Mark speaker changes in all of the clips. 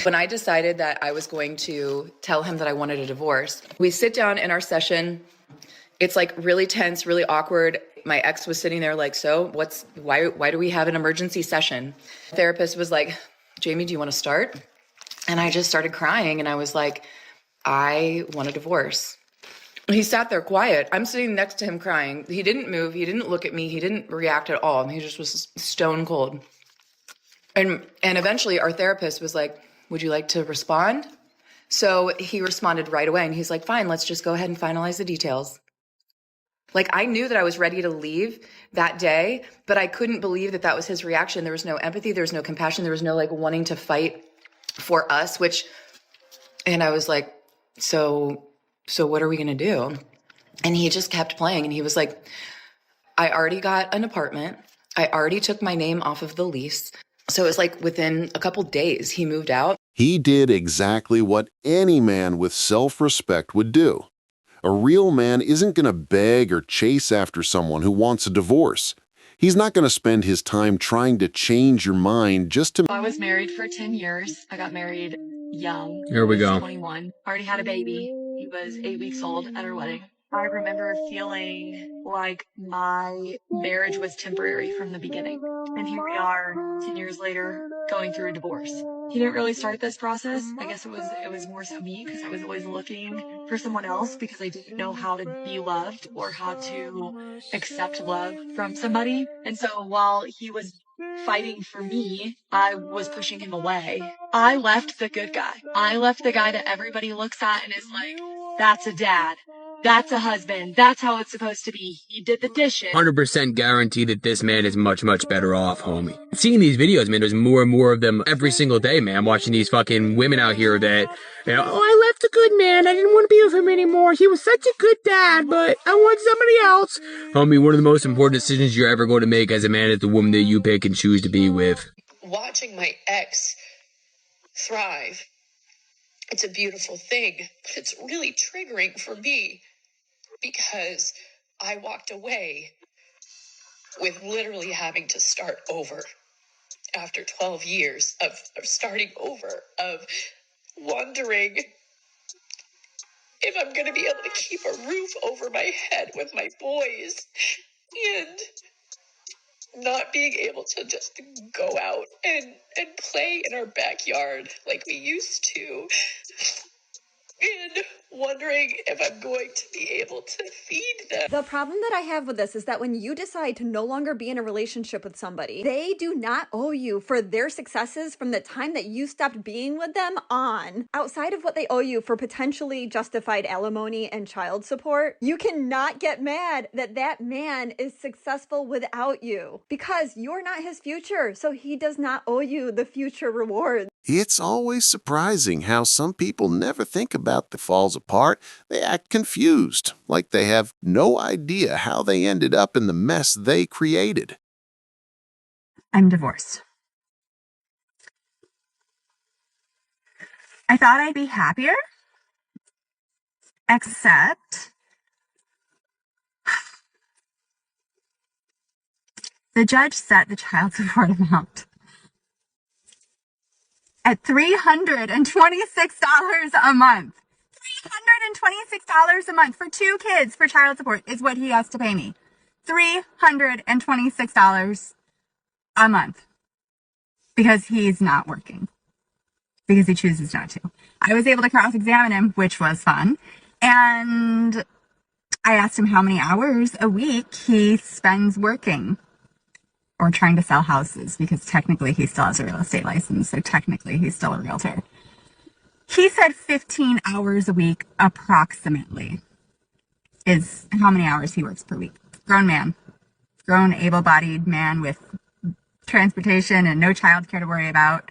Speaker 1: When I decided that I was going to tell him that I wanted a divorce, we sit down in our session. It's like really tense, really awkward. My ex was sitting there like, so why do we have an emergency session? The therapist was like, Jamie, do you want to start? And I just started crying and I was like, I want a divorce. He sat there quiet. I'm sitting next to him crying. He didn't move. He didn't look at me. He didn't react at all. He just was stone cold. And eventually our therapist was like, would you like to respond? So he responded right away and he's like, fine, let's just go ahead and finalize the details. Like, I knew that I was ready to leave that day, but I couldn't believe that that was his reaction. There was no empathy. There was no compassion. There was no like wanting to fight for us, and I was like, so what are we going to do? And he just kept playing. And he was like, I already got an apartment. I already took my name off of the lease. So it was like within a couple days, he moved out.
Speaker 2: He did exactly what any man with self-respect would do. A real man isn't going to beg or chase after someone who wants a divorce. He's not going to spend his time trying to change your mind just to...
Speaker 3: I was married for 10 years. I got married young.
Speaker 4: Here we go.
Speaker 3: 21. Already had a baby. He was 8 weeks old at our wedding. I remember feeling like my marriage was temporary from the beginning. And here we are 10 years later going through a divorce. He didn't really start this process. I guess it was more so me because I was always looking for someone else because I didn't know how to be loved or how to accept love from somebody. And so while he was fighting for me, I was pushing him away. I left the good guy. I left the guy that everybody looks at and is like, that's a dad. That's a husband. That's how it's supposed to be. He did the dishes.
Speaker 4: 100% guarantee that this man is much, much better off, homie. Seeing these videos, man, there's more and more of them every single day, man. I'm watching these fucking women out here that, oh, I left a good man. I didn't want to be with him anymore. He was such a good dad, but I want somebody else. Homie, one of the most important decisions you're ever going to make as a man is the woman that you pick and choose to be with.
Speaker 5: Watching my ex thrive, it's a beautiful thing, but it's really triggering for me. Because I walked away with literally having to start over after 12 years of starting over, of wondering if I'm going to be able to keep a roof over my head with my boys and not being able to just go out and play in our backyard like we used to. And wondering if I'm going to be able to feed them.
Speaker 6: The problem that I have with this is that when you decide to no longer be in a relationship with somebody, they do not owe you for their successes from the time that you stopped being with them on. Outside of what they owe you for potentially justified alimony and child support, you cannot get mad that that man is successful without you because you're not his future, so he does not owe you the future rewards.
Speaker 2: It's always surprising how some people never think about the falls apart. They act confused, like they have no idea how they ended up in the mess they created.
Speaker 7: I'm divorced. I thought I'd be happier, except the judge set the child support amount at $326 a month. $326 a month for 2 kids for child support is what he has to pay me. $326 a month. Because he's not working. Because he chooses not to. I was able to cross-examine him, which was fun. And I asked him how many hours a week he spends working. Or trying to sell houses, because technically he still has a real estate license, so technically he's still a realtor. He said 15 hours a week, approximately, is how many hours he works per week. Grown man. Grown, able-bodied man with transportation and no childcare to worry about,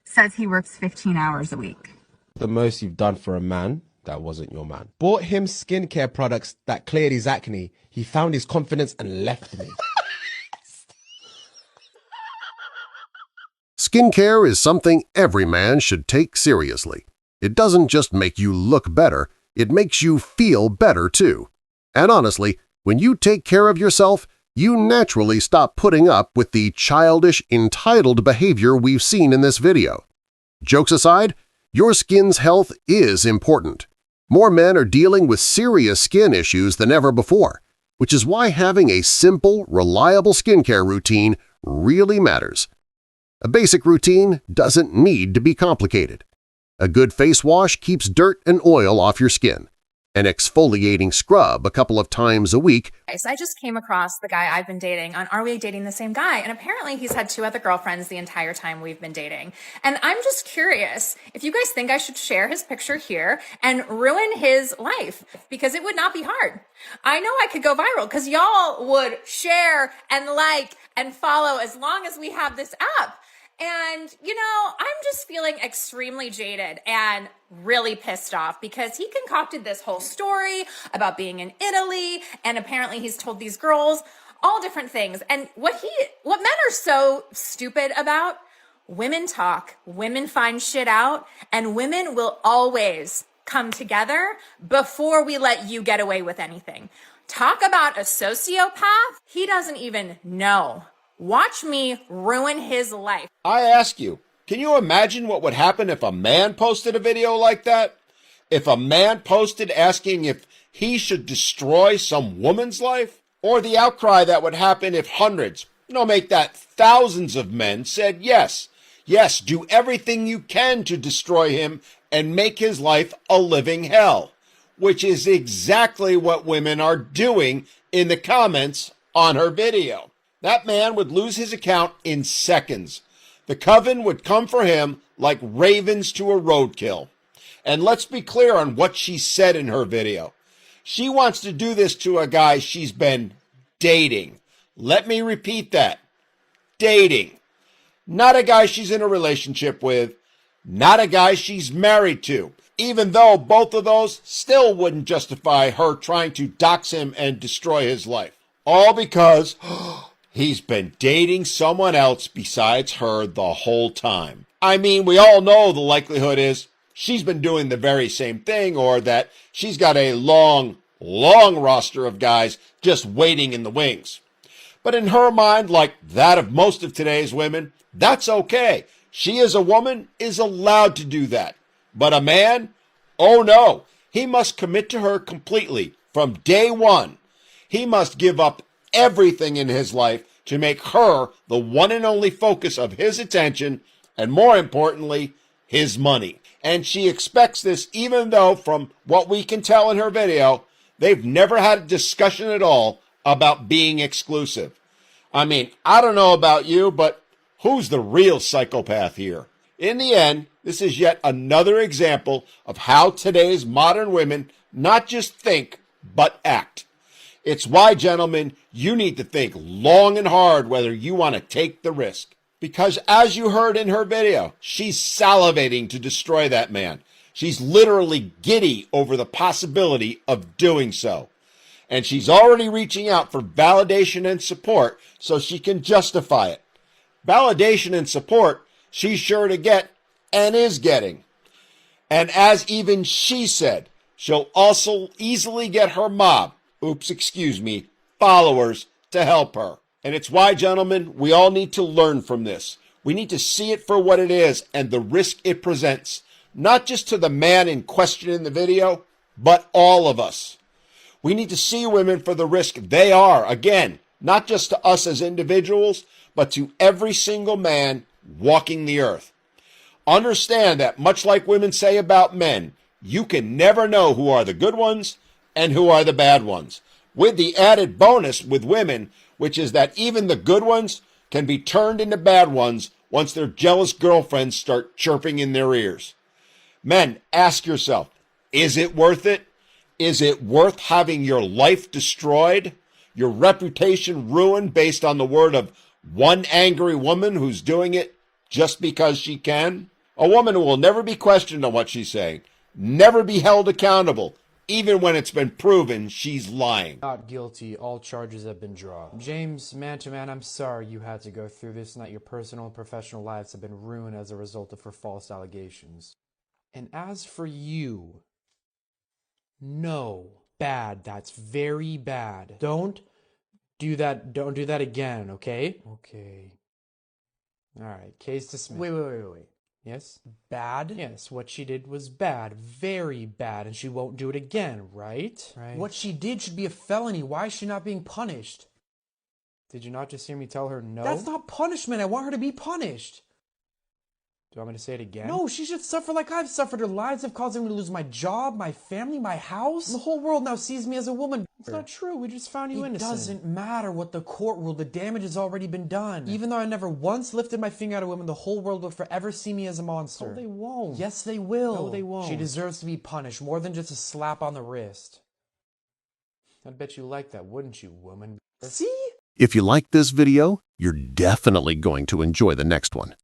Speaker 7: says he works 15 hours a week.
Speaker 8: The most you've done for a man that wasn't your man. Bought him skincare products that cleared his acne. He found his confidence and left me.
Speaker 2: Skincare is something every man should take seriously. It doesn't just make you look better, it makes you feel better too. And honestly, when you take care of yourself, you naturally stop putting up with the childish, entitled behavior we've seen in this video. Jokes aside, your skin's health is important. More men are dealing with serious skin issues than ever before, which is why having a simple, reliable skincare routine really matters. A basic routine doesn't need to be complicated. A good face wash keeps dirt and oil off your skin. An exfoliating scrub a couple of times a week.
Speaker 9: So I just came across the guy I've been dating on Are We Dating the Same Guy? And apparently he's had 2 other girlfriends the entire time we've been dating. And I'm just curious if you guys think I should share his picture here and ruin his life, because it would not be hard. I know I could go viral because y'all would share and like and follow as long as we have this app. And, you know, I'm just feeling extremely jaded and really pissed off because he concocted this whole story about being in Italy, and apparently he's told these girls all different things. And what men are so stupid about, women talk, women find shit out, and women will always come together before we let you get away with anything. Talk about a sociopath. He doesn't even know. Watch me ruin his life.
Speaker 10: I ask you, can you imagine what would happen if a man posted a video like that? If a man posted asking if he should destroy some woman's life? Or the outcry that would happen if hundreds, make that thousands of men said yes, do everything you can to destroy him and make his life a living hell, which is exactly what women are doing in the comments on her video. That man would lose his account in seconds. The coven would come for him like ravens to a roadkill. And let's be clear on what she said in her video. She wants to do this to a guy she's been dating. Let me repeat that. Dating. Not a guy she's in a relationship with. Not a guy she's married to. Even though both of those still wouldn't justify her trying to dox him and destroy his life. All because he's been dating someone else besides her the whole time. I mean, we all know the likelihood is she's been doing the very same thing, or that she's got a long roster of guys just waiting in the wings. But in her mind, like that of most of today's women, that's okay. She as a woman is allowed to do that. But a man? Oh no, he must commit to her completely from day one. He must give up everything in his life to make her the one and only focus of his attention, and more importantly, his money. And she expects this even though, from what we can tell in her video, they've never had a discussion at all about being exclusive. I mean, I don't know about you, but who's the real psychopath here? In the end, this is yet another example of how today's modern women not just think, but act. It's why, gentlemen, you need to think long and hard whether you want to take the risk. Because as you heard in her video, she's salivating to destroy that man. She's literally giddy over the possibility of doing so. And she's already reaching out for validation and support so she can justify it. Validation and support she's sure to get and is getting. And as even she said, she'll also easily get her mob, followers to help her. And it's why, gentlemen, we all need to learn from this. We need to see it for what it is and the risk it presents, not just to the man in question in the video, but all of us. We need to see women for the risk they are, again, not just to us as individuals, but to every single man walking the earth. Understand that, much like women say about men, you can never know who are the good ones and who are the bad ones. With the added bonus with women, which is that even the good ones can be turned into bad ones once their jealous girlfriends start chirping in their ears. Men, ask yourself, is it worth it? Is it worth having your life destroyed, your reputation ruined based on the word of one angry woman who's doing it just because she can? A woman who will never be questioned on what she's saying, never be held accountable, even when it's been proven she's lying.
Speaker 11: Not guilty. All charges have been dropped. James, man to man, I'm sorry you had to go through this, and that your personal and professional lives have been ruined as a result of her false allegations. And as for you, no. Bad. That's very bad. Don't do that again, okay? Okay. Alright, case dismissed. Wait. Yes? Bad? Yes, what she did was bad. Very bad, and she won't do it again, right? Right. What she did should be a felony. Why is she not being punished? Did you not just hear me tell her no? That's not punishment. I want her to be punished. Do you want me to say it again? No, she should suffer like I've suffered. Her lies have caused me to lose my job, my family, my house. The whole world now sees me as a woman. It's not true. We just found you innocent. It doesn't matter what the court ruled. The damage has already been done. Even though I never once lifted my finger at a woman, the whole world will forever see me as a monster. No, they won't. Yes, they will. No, they won't. She deserves to be punished, more than just a slap on the wrist. I'd bet you like that, wouldn't you, woman? See?
Speaker 2: If you liked this video, you're definitely going to enjoy the next one.